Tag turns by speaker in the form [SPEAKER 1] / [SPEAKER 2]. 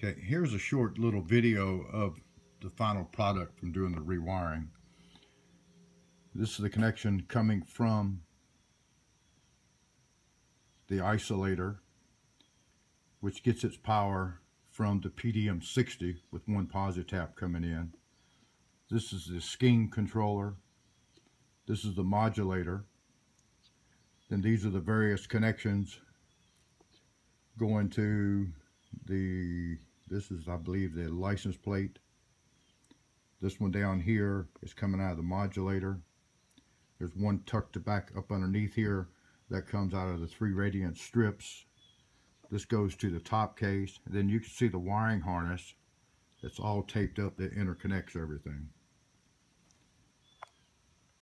[SPEAKER 1] Okay, here's a short little video of the final product from doing the rewiring. This is the connection coming from the isolator, which gets its power from the PDM60 with one positive tap coming in. This is the scheme controller. This is the modulator. Then these are the various connections going to this is, I believe, the license plate. This one down here is coming out of the modulator. There's one tucked back up underneath here that comes out of the 3 radiant strips. This goes to the top case. And then you can see the wiring harness that's all taped up that interconnects everything.